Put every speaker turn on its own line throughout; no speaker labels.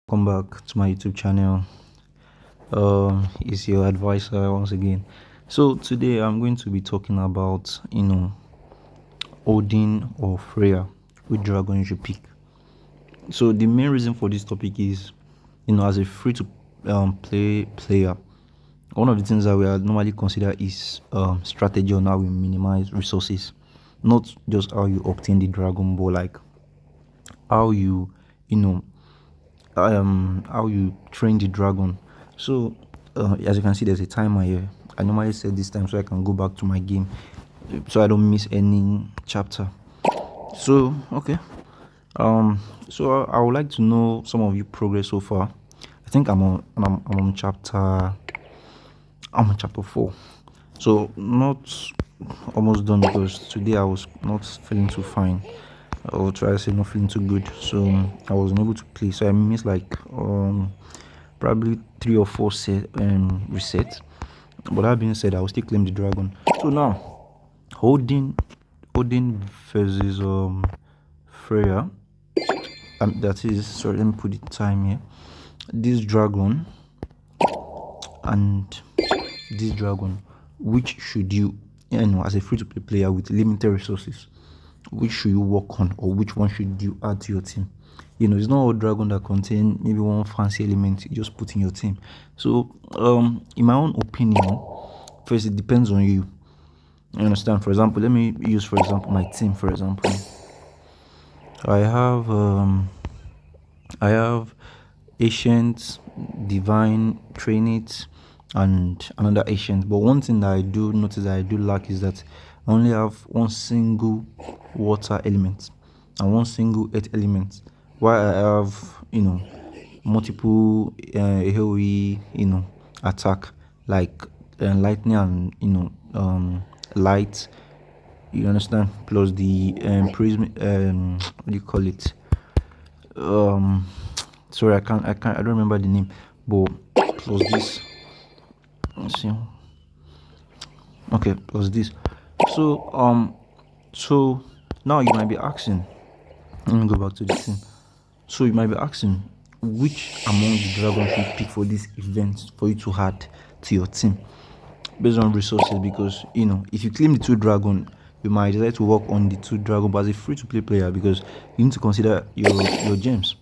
Welcome back to my YouTube channel. Is your advisor once again. So today I'm going to be talking about Odin or Freyr, which dragon you should pick. So the main reason for this topic is as a free to play player, one of the things that we are normally consider is strategy on how we minimize resources, not just how you obtain the dragon, but like how you know how you train the dragon. So as you can see, there's a timer here. I normally set this time so I can go back to my game, so I don't miss any chapter. So okay, so I would like to know some of your progress so far. I think I'm on chapter 4. So not almost done because today I was not feeling too fine. Or try to say not feeling too good. So I wasn't able to play. So I missed like probably 3 or 4 resets. But that being said, I will still claim the dragon. So now Odin versus Freyr. That is, sorry, let me put the time here. This dragon and this dragon, which should you as a free to play player with limited resources, which should you work on, or which one should you add to your team? It's not a dragon that contain maybe one fancy element you just put in your team. So in my own opinion, first it depends on you. You understand? For example, let me use for example my team. For example, I have ancient, divine, train it, and another ancient. But one thing that I do notice that I do lack is that I only have one single water element and one single earth element. While I have multiple AoE attack, like lightning and light. You understand? Plus the prism. What do you call it? Sorry, I don't remember the name. But plus this. Let's see. Okay, plus this. So now you might be asking. Let me go back to the thing. So you might be asking, which among the dragons should you pick for this event for you to add to your team based on resources? Because if you claim the 2 dragon, you might decide to work on the 2 dragon, but as a free to play player, because you need to consider your gems.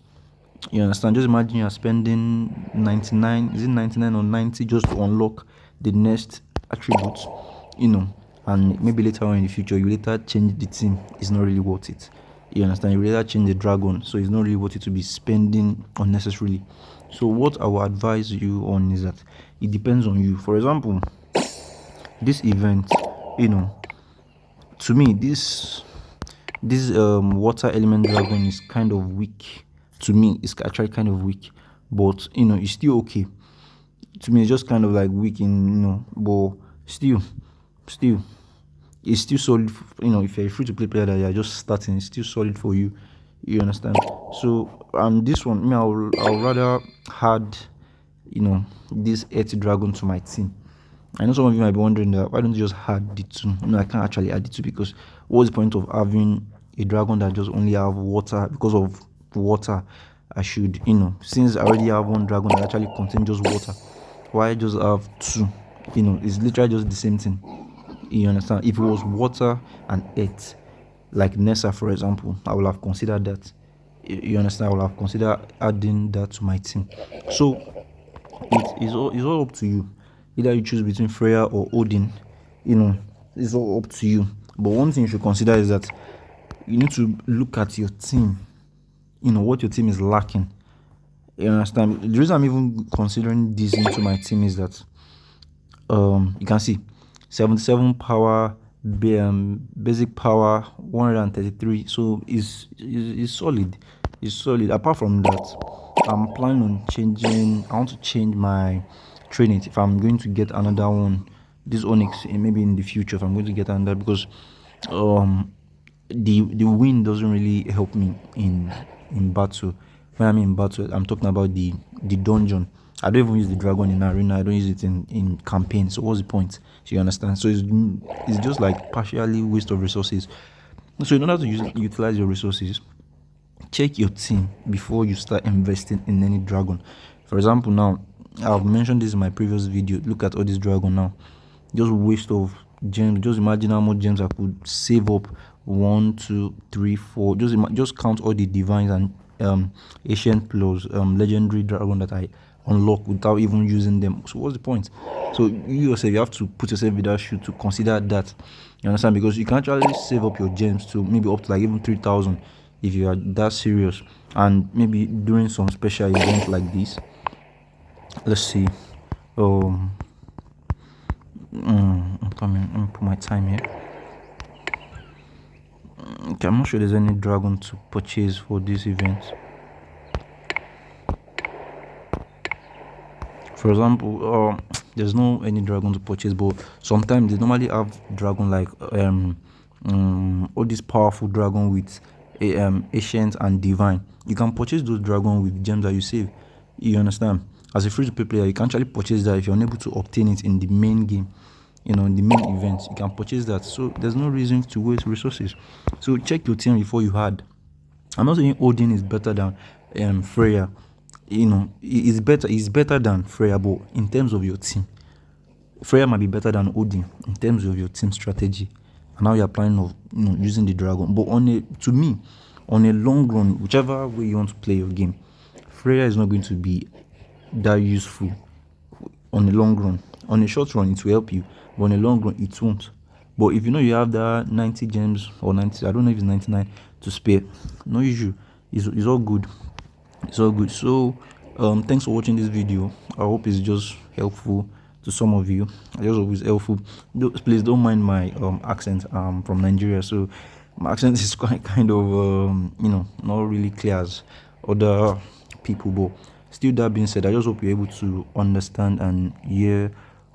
You understand? Just imagine you're spending 99, is it 99 or 90 just to unlock the next attributes, and maybe later on in the future you later change the team. It's not really worth it. You understand? You later change the dragon, so it's not really worth it to be spending unnecessarily. So what I will advise you on is that it depends on you. For example, this event, to me, this water element dragon is kind of weak. To me, it's actually kind of weak, but it's still okay. To me, it's just kind of like weak but still it's still solid. If you're a free to play player that you're just starting, it's still solid for you. You understand? So this one, I'll rather add this earth dragon to my team. I know some of you might be wondering that why don't you just add the 2? I can't actually add the 2 because what's the point of having a dragon that just only have water? Because of water, I should since I already have one dragon that actually contains just water, why just have 2? It's literally just the same thing. You understand? If it was water and earth, like Nessa for example, I would have considered that. You understand? I would have considered adding that to my team. So it's all up to you. Either you choose between Freyr or Odin, it's all up to you. But one thing you should consider is that you need to look at your team, what your team is lacking. You understand? The reason I'm even considering this into my team is that you can see 77 power, basic power 133. So it's solid. It's solid. Apart from that, I'm planning on changing. I want to change my training if I'm going to get another one. This Onyx, maybe in the future, if I'm going to get another, because the wind doesn't really help me in battle. When I'm in battle, I'm talking about the dungeon. I don't even use the dragon in arena. I don't use it in campaign. So what's the point? So you understand? So it's just like partially waste of resources. So in order to utilize your resources, check your team before you start investing in any dragon. For example, now I've mentioned this in my previous video. Look at all this dragon now, just waste of gems. Just imagine how much gems I could save up. 1, 2, 3, 4. Just count all the divines and ancient plus legendary dragon that I unlock without even using them. So what's the point? So you yourself, you have to put yourself in that shoe to consider that. You understand? Because you can actually save up your gems to maybe up to like even 3,000 if you are that serious, and maybe during some special event like this. Let's see. I'm coming. Let me put my time here. Okay, I'm not sure there's any dragon to purchase for this event. For example, there's no any dragon to purchase, but sometimes they normally have dragon like all these powerful dragon with ancient and divine. You can purchase those dragon with gems that you save. You understand? As a free-to-play player, you can actually purchase that if you're unable to obtain it in the main game. In the main events, you can purchase that. So there's no reason to waste resources. So check your team before you add. I'm not saying Odin is better than Freyr. It's better than Freyr, but in terms of your team, Freyr might be better than Odin in terms of your team strategy and how you're planning of using the dragon. But to me, on a long run, whichever way you want to play your game, Freyr is not going to be that useful on the long run. On a short run, it will help you, but on a long run, it won't. But if you have that 90 gems or 90, I don't know if it's 99 to spare, no issue. It's all good. It's all good. So thanks for watching this video. I hope it's just helpful to some of you. I just hope it's helpful. Please don't mind my accent. I'm from Nigeria, so my accent is quite kind of not really clear as other people, but still, that being said, I just hope you're able to understand and hear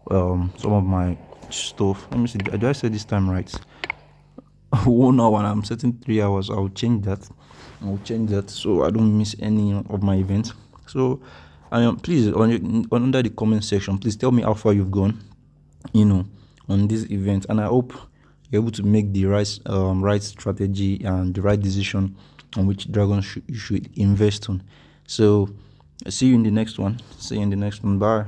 some of my stuff. Let me see, did I say this time right? 1 hour, and I'm setting 3 hours. I'll change that so I don't miss any of my events. So please, under the comment section, please tell me how far you've gone on this event, and I hope you're able to make the right strategy and the right decision on which dragon you should invest on. So see you in the next one. Bye.